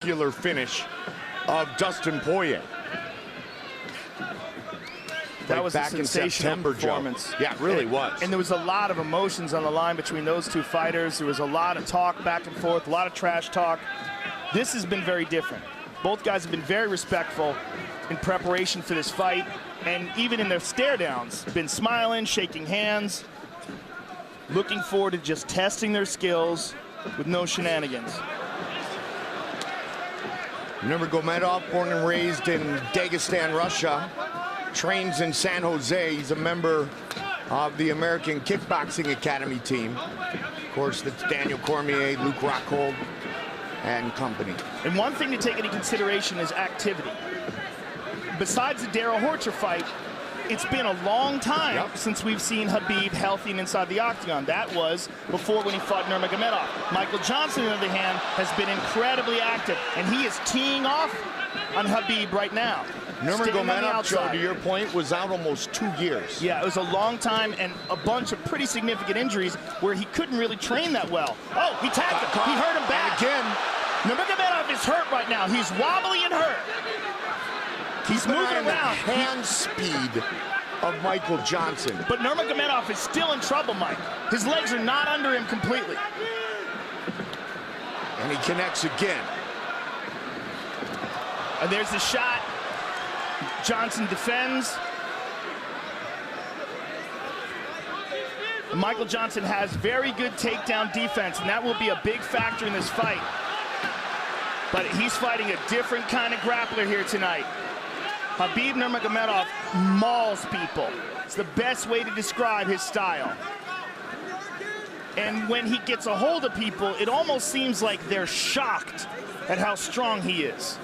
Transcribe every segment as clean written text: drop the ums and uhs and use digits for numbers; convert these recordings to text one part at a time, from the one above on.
spectacular finish of Dustin Poirier. That was back a in sensational September, performance. Joe. Yeah, it really was. And there was a lot of emotions on the line between those two fighters. There was a lot of talk back and forth, a lot of trash talk. This has been very different. Both guys have been very respectful in preparation for this fight, and even in their stare downs, been smiling, shaking hands, looking forward to just testing their skills with no shenanigans. Nurmagomedov, born and raised in Dagestan, Russia, trains in San Jose. He's a member of the American Kickboxing Academy team. Of course, that's Daniel Cormier, Luke Rockhold, and company. And one thing to take into consideration is activity. Besides the Darrell Horcher fight, it's been a long time since we've seen Kabib healthy and inside the octagon. That was before when he fought Nurmagomedov. Michael Johnson, on the other hand, has been incredibly active, and he is teeing off on Kabib right now. Nurmagomedov, Joe, to your point, was out almost 2 years. Yeah, it was a long time and a bunch of pretty significant injuries where he couldn't really train that well. Oh, he tagged him. He hurt him back. And again, Nurmagomedov is hurt right now. He's wobbly and hurt. He's moving around. The hand speed of Michael Johnson. But Nurmagomedov is still in trouble, Mike. His legs are not under him completely. And he connects again. And there's the shot. Johnson defends. Michael Johnson has very good takedown defense, and that will be a big factor in this fight. But he's fighting a different kind of grappler here tonight. Kabib Nurmagomedov mauls people. It's the best way to describe his style. And when he gets a hold of people, it almost seems like they're shocked at how strong he is.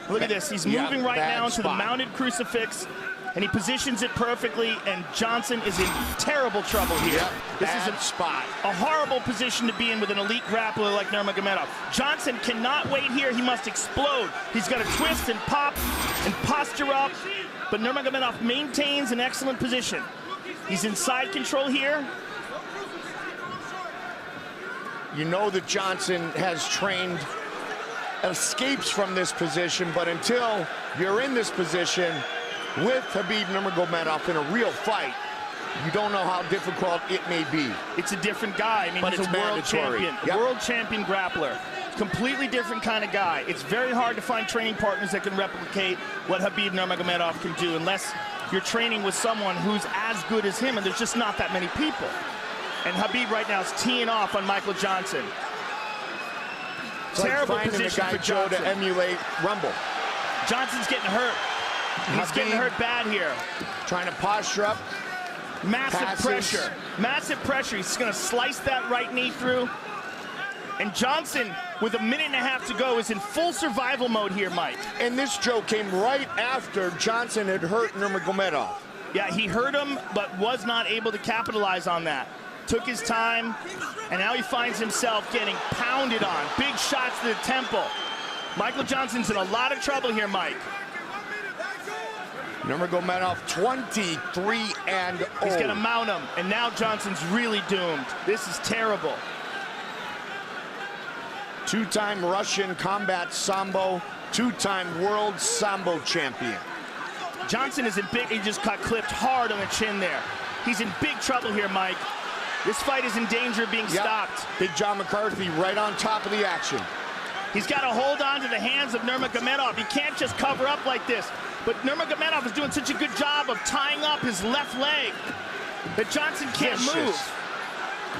Look at this, he's moving right now into the mounted crucifix, and he positions it perfectly, and Johnson is in terrible trouble here. This is a horrible position to be in with an elite grappler like Nurmagomedov. Johnson cannot wait here, he must explode. He's got to twist and pop and posture up, but Nurmagomedov maintains an excellent position. He's in side control here. You know that Johnson has trained escapes from this position, but until you're in this position with Kabib Nurmagomedov in a real fight, you don't know how difficult it may be. It's a different guy. I mean, he's a world champion, world champion grappler. Completely different kind of guy. It's very hard to find training partners that can replicate what Kabib Nurmagomedov can do unless you're training with someone who's as good as him, and there's just not that many people. And Kabib right now is teeing off on Michael Johnson. Terrible position for Johnson to emulate Rumble. Johnson's getting hurt. He's getting hurt bad here. Trying to posture up. Massive pressure. Massive pressure. He's going to slice that right knee through. And Johnson, with a minute and a half to go, is in full survival mode here, Mike. And this, Joe, came right after Johnson had hurt Nurmagomedov. Yeah, he hurt him, but was not able to capitalize on that. Took his time, and now he finds himself getting pounded on. Big shots to the temple. Michael Johnson's in a lot of trouble here, Mike. Nurmagomedov 23-0. He's gonna mount him, and now Johnson's really doomed. This is terrible. Two-time Russian combat sambo, two-time world sambo champion. Johnson is in big, he just got clipped hard on the chin there. He's in big trouble here, Mike. This fight is in danger of being stopped. Big John McCarthy right on top of the action. He's got to hold on to the hands of Nurmagomedov. He can't just cover up like this. But Nurmagomedov is doing such a good job of tying up his left leg that Johnson can't move.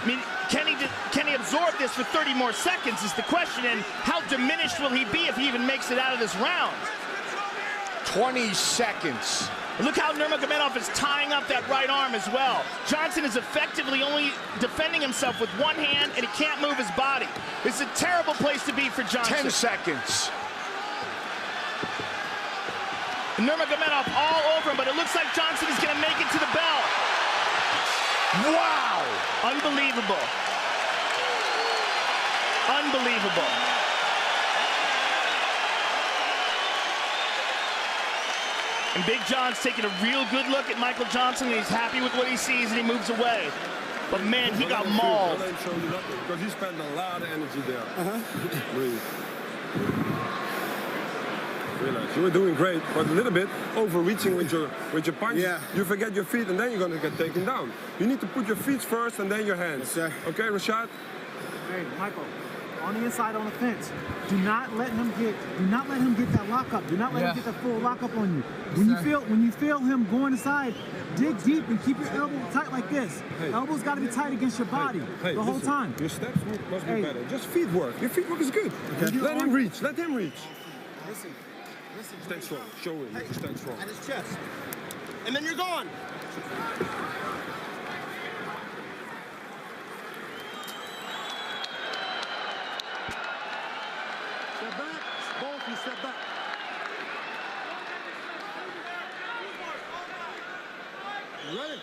I mean, can he absorb this for 30 more seconds is the question, and how diminished will he be if he even makes it out of this round? 20 seconds. Look how Nurmagomedov is tying up that right arm as well. Johnson is effectively only defending himself with one hand, and he can't move his body. It's a terrible place to be for Johnson. 10 seconds. Nurmagomedov all over him, but it looks like Johnson is going to make it to the bell. Wow! Unbelievable. Unbelievable. And Big John's taking a real good look at Michael Johnson, and he's happy with what he sees, and he moves away. But man, he got mauled. Because he spent a lot of energy there. Breathe. You were doing great, but a little bit overreaching with your punch. Yeah. You forget your feet, and then you're gonna get taken down. You need to put your feet first, and then your hands. Yes, sir. Okay, Rashad? Hey, Michael, on the inside on the fence. Do not let him get that lockup. Do not let him get that full lockup on you. When you feel him going inside, dig deep and keep your elbow tight like this. Hey. Elbow's got to be tight against your body the whole time. Your steps must be better. Just feet work. Your feet work is good. Okay. Let him reach. Let him reach. Listen. Stand strong. Show him. Hey. Stand strong. At his chest. And then you're gone. Step back. Both you step back. You ready?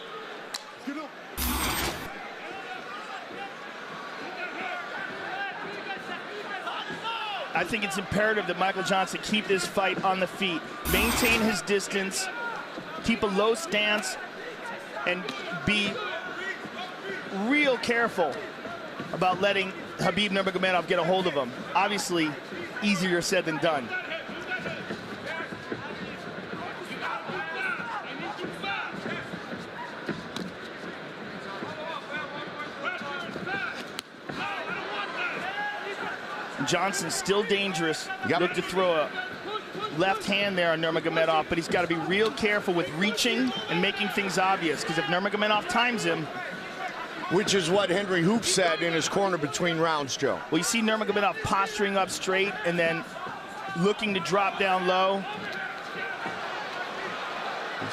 Get up. I think it's imperative that Michael Johnson keep this fight on the feet, maintain his distance, keep a low stance, and be real careful about letting Kabib Nurmagomedov get a hold of him. Obviously, easier said than done. Johnson still dangerous. Look to throw a left hand there on Nurmagomedov, but he's got to be real careful with reaching and making things obvious, because if Nurmagomedov times him. Which is what Henry Hoop said in his corner between rounds, Joe. Well, you see Nurmagomedov posturing up straight and then looking to drop down low.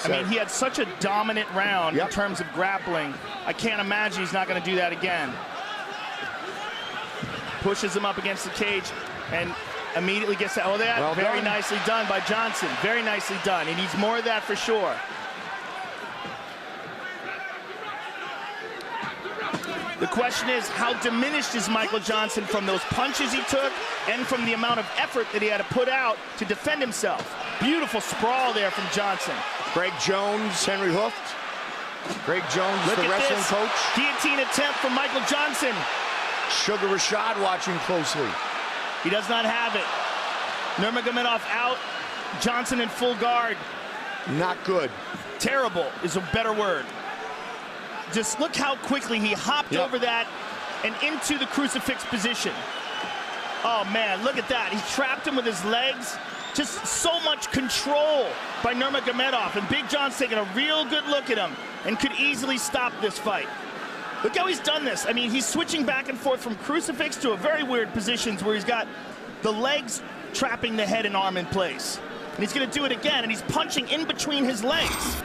I mean, he had such a dominant round in terms of grappling. I can't imagine he's not going to do that again. Pushes him up against the cage and immediately gets that. Oh, that very nicely done by Johnson. Very nicely done. He needs more of that for sure. The question is, how diminished is Michael Johnson from those punches he took and from the amount of effort that he had to put out to defend himself? Beautiful sprawl there from Johnson. Greg Jones, Henry Hooft. Greg Jones, the wrestling coach. Guillotine attempt from Michael Johnson. Sugar Rashad watching closely. He does not have it. Nurmagomedov out. Johnson in full guard. Not good. Terrible is a better word. Just look how quickly he hopped over that and into the crucifix position. Oh, man, look at that. He trapped him with his legs. Just so much control by Nurmagomedov. And Big John's taking a real good look at him and could easily stop this fight. Look how he's done this. I mean, he's switching back and forth from crucifix to a very weird positions where he's got the legs trapping the head and arm in place. And he's going to do it again, and he's punching in between his legs.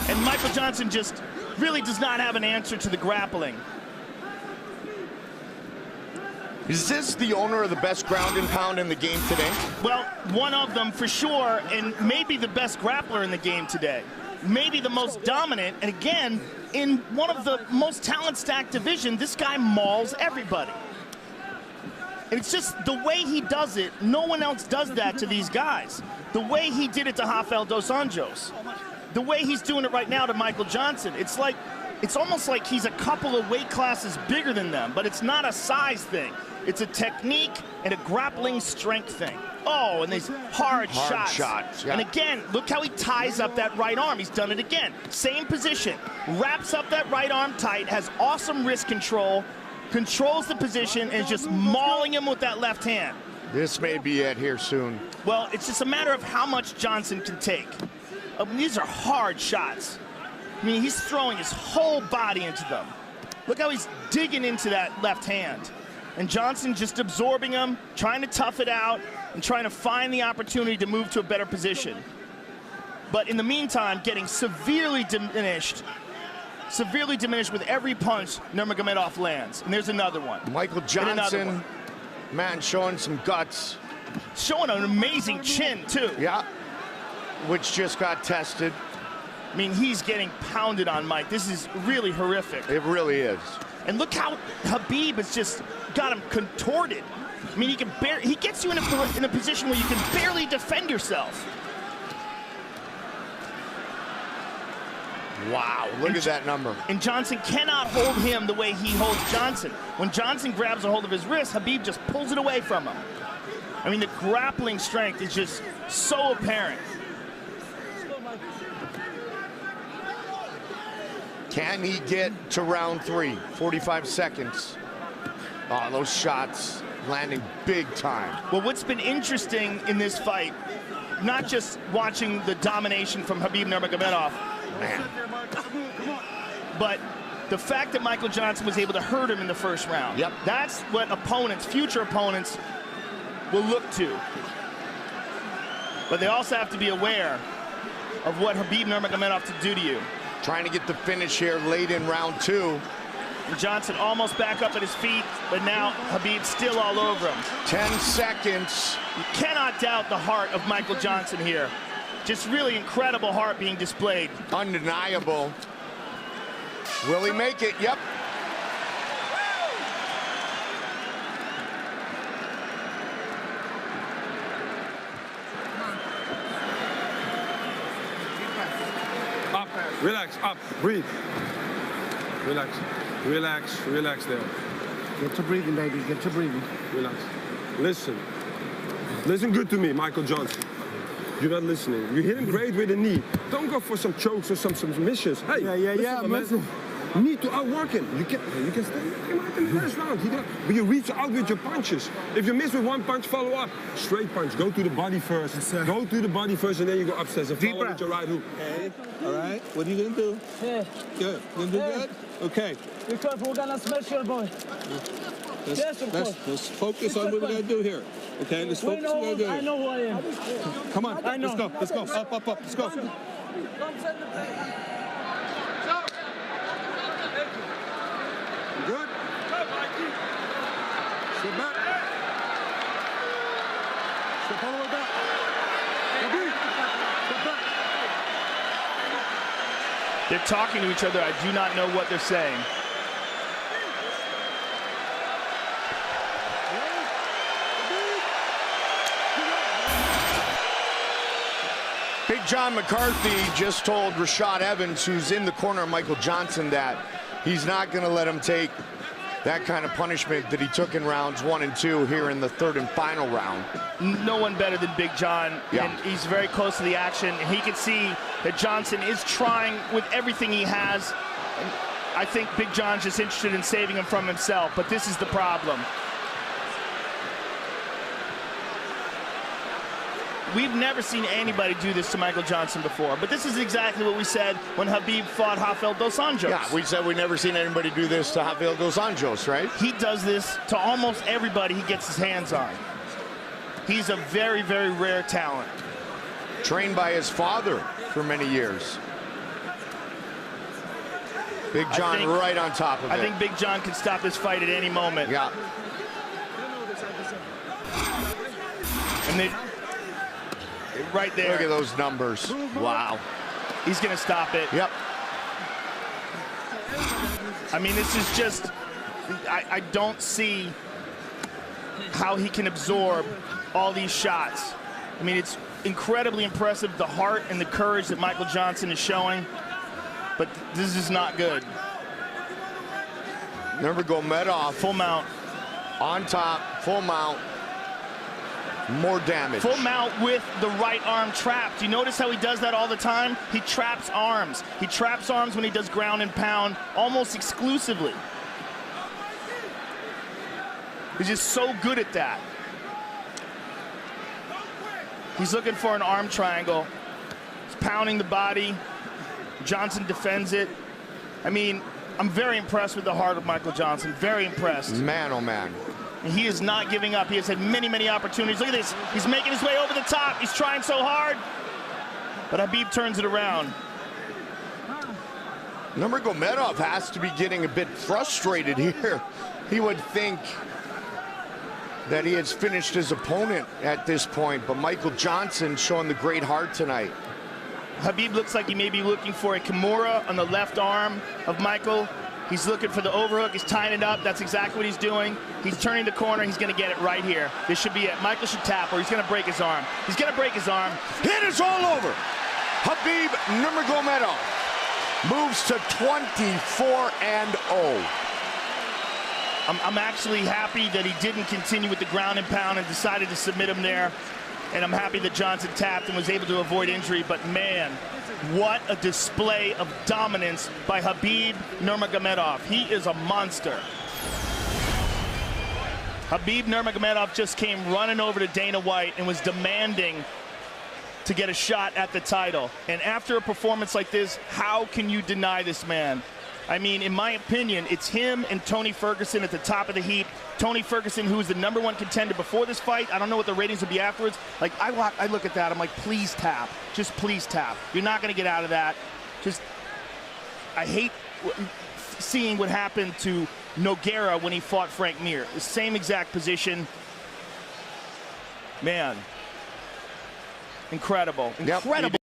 And Michael Johnson just really does not have an answer to the grappling. Is this the owner of the best ground and pound in the game today? Well, one of them for sure, and maybe the best grappler in the game today. Maybe the most dominant, and again, in one of the most talent-stacked divisions, this guy mauls everybody. And it's just the way he does it, no one else does that to these guys. The way he did it to Rafael dos Anjos. The way he's doing it right now to Michael Johnson. It's almost like he's a couple of weight classes bigger than them, but it's not a size thing. It's a technique and a grappling strength thing. Oh, and these hard shots. And again, look how he ties up that right arm. He's done it again. Same position. Wraps up that right arm tight, has awesome wrist control, controls the position, and is just mauling him with that left hand. This may be it here soon. Well, it's just a matter of how much Johnson can take. These are hard shots. I mean, he's throwing his whole body into them. Look how he's digging into that left hand. And Johnson just absorbing him, trying to tough it out, and trying to find the opportunity to move to a better position. But in the meantime, getting severely diminished with every punch Nurmagomedov lands. And there's another one. Michael Johnson, man, showing some guts. Showing an amazing chin, too. Yeah, which just got tested. I mean, he's getting pounded on, Mike. This is really horrific. It really is. And look how Kabib has just got him contorted. I mean, he gets you in a position where you can barely defend yourself. Wow, look at that number. And Johnson cannot hold him the way he holds Johnson. When Johnson grabs a hold of his wrist, Kabib just pulls it away from him. I mean, the grappling strength is just so apparent. Can he get to round 3? 45 seconds. Oh, those shots landing big time. Well, what's been interesting in this fight, not just watching the domination from Kabib Nurmagomedov, Man. but the fact that Michael Johnson was able to hurt him in the first round. Yep. That's what opponents, future opponents, will look to. But they also have to be aware of what Kabib Nurmagomedov to do to you. Trying to get the finish here late in round 2. Johnson almost back up at his feet, but now Kabib's still all over him. 10 seconds. You cannot doubt the heart of Michael Johnson here. Just really incredible heart being displayed. Undeniable. Will he make it? Yep. Up, relax, up, breathe. Relax, relax, relax there. Get to breathing, baby. Get to breathing. Relax. Listen. Listen good to me, Michael Johnson. You're not listening. You hit him great with the knee. Don't go for some chokes or some submissions. Hey, listen. You need to outwork him. You can stay him out in the first round. But you reach out with your punches. If you miss with one punch, follow up. Straight punch. Go to the body first. Yes, go to the body first, and then you go upstairs and follow with your right hook. Okay. All right. What are you gonna do? Yeah. Good. You gonna do good? Okay. Be careful. We're gonna smash your boy. Let's focus on what we're gonna do here. Okay. Let's focus on what we're gonna do. I know who I am. Come on. I know. Let's go. Let's go. Up, up, up. Let's go. Good? Step back. Step all the way back. Kabib, step back. They're talking to each other. I do not know what they're saying. Big John McCarthy just told Rashad Evans, who's in the corner of Michael Johnson, that he's not going to let him take that kind of punishment that he took in rounds 1 and 2 here in the 3rd and final round. No one better than Big John, yeah. And he's very close to the action. And he can see that Johnson is trying with everything he has. And I think Big John's just interested in saving him from himself, but this is the problem. We've never seen anybody do this to Michael Johnson before, but this is exactly what we said when Kabib fought Rafael dos Anjos. Yeah, we said we've never seen anybody do this to Rafael dos Anjos, right? He does this to almost everybody he gets his hands on. He's a very, very rare talent. Trained by his father for many years. Big John right on top of it. I think Big John can stop this fight at any moment. Yeah. And they... right there. Look at those numbers. Wow. He's going to stop it. Yep. I mean, this is just, I don't see how he can absorb all these shots. I mean, it's incredibly impressive, the heart and the courage that Michael Johnson is showing, but this is not good. Nurmagomedov. Full mount. On top, full mount. More damage. Full mount with the right arm trap. Do you notice how he does that all the time? He traps arms. He traps arms when he does ground and pound almost exclusively. He's just so good at that. He's looking for an arm triangle. He's pounding the body. Johnson defends it. I mean, I'm very impressed with the heart of Michael Johnson. Very impressed. Man, oh man. He is not giving up. He has had many, many opportunities. Look at this. He's making his way over the top. He's trying so hard. But Kabib turns it around. Nurmagomedov has to be getting a bit frustrated here. He would think that he has finished his opponent at this point, but Michael Johnson showing the great heart tonight. Kabib looks like he may be looking for a Kimura on the left arm of Michael. He's looking for the overhook. He's tying it up. That's exactly what he's doing. He's turning the corner. He's going to get it right here. This should be it. Michael should tap, or he's going to break his arm. He's going to break his arm. It is all over. Kabib Nurmagomedov moves to 24-0. I'm actually happy that he didn't continue with the ground and pound and decided to submit him there. And I'm happy that Johnson tapped and was able to avoid injury. But, man, what a display of dominance by Kabib Nurmagomedov. He is a monster. Kabib Nurmagomedov just came running over to Dana White and was demanding to get a shot at the title. And after a performance like this, how can you deny this man? I mean, in my opinion, it's him and Tony Ferguson at the top of the heap. Tony Ferguson, who was the #1 contender before this fight. I don't know what the ratings would be afterwards. Like, I look at that, I'm like, please tap. Just please tap. You're not going to get out of that. Just, I hate seeing what happened to Nogueira when he fought Frank Mir. The same exact position. Man. Incredible. Incredible. Yep.